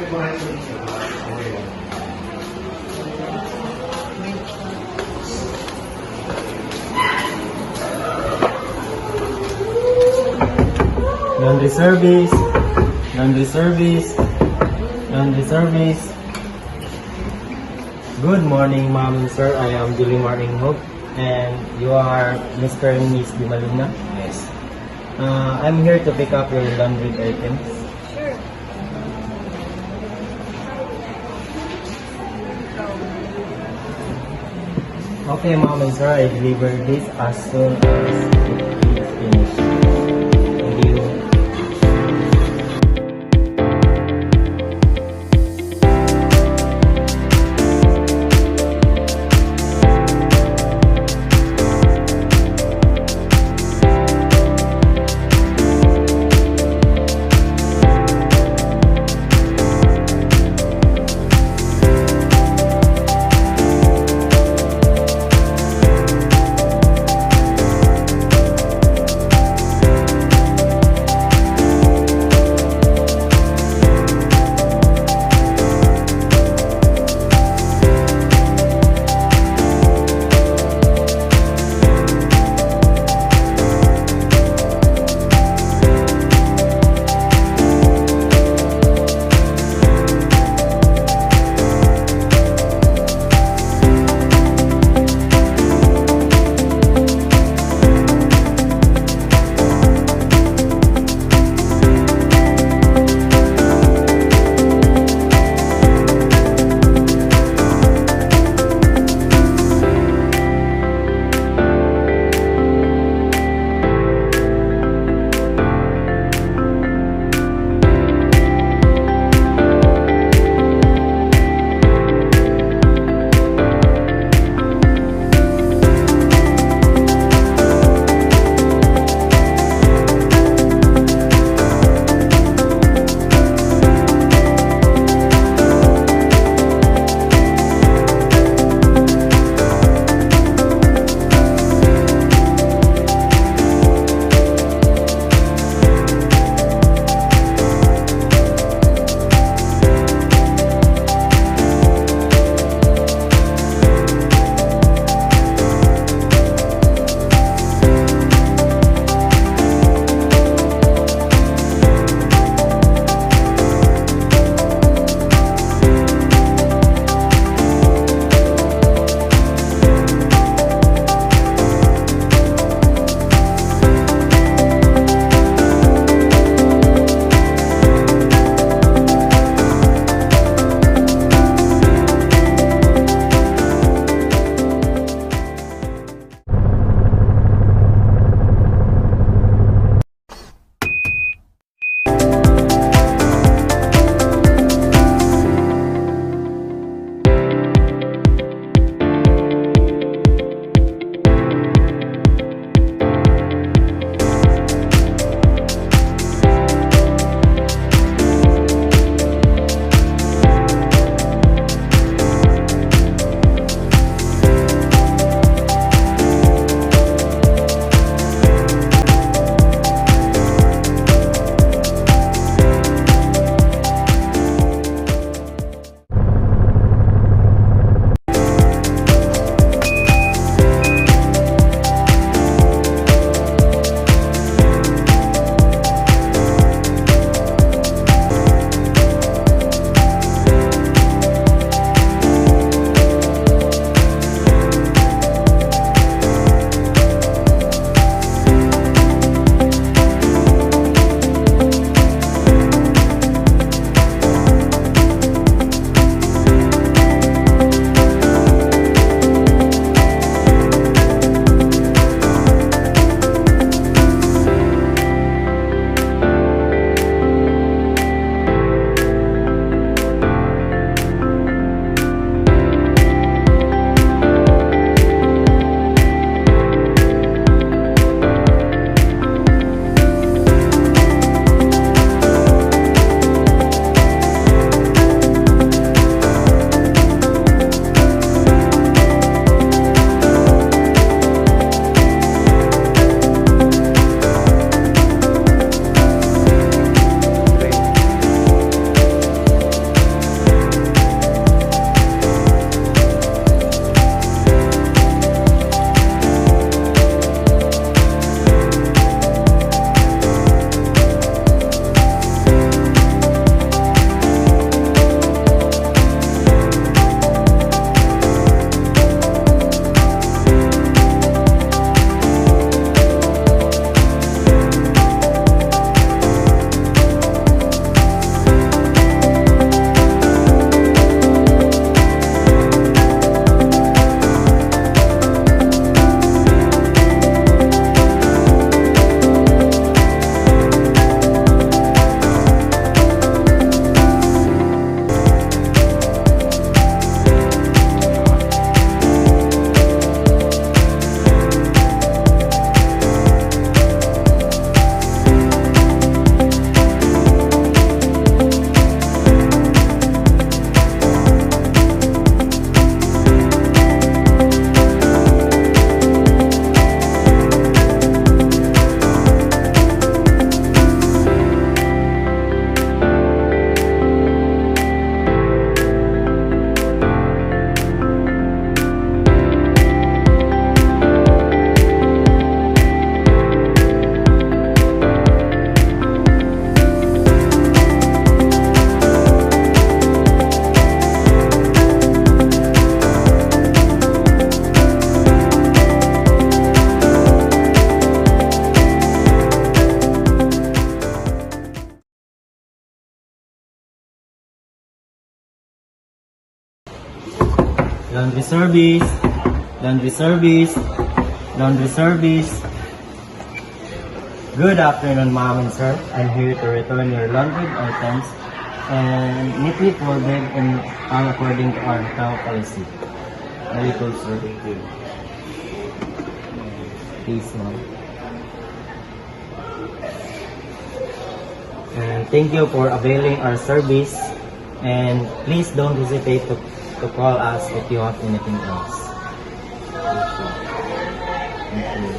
Laundry service. Laundry service. Laundry service. Good morning, ma'am and sir. I am Julie Maringhook, and you are Mr. and Miss Dimaluna. Yes. I'm here to pick up your laundry items. Sure. Okay, ma'am and sir, I deliver this as soon as it is finished. Thank you. Laundry service. Laundry service. Laundry service. Good afternoon, ma'am and sir. I'm here to return your laundry items and neatly folded in according to our hotel policy. Very cool, sir. Thank you. Please, ma'am. And thank you for availing our service. And please don't hesitate to call us if you have anything else. Thank you.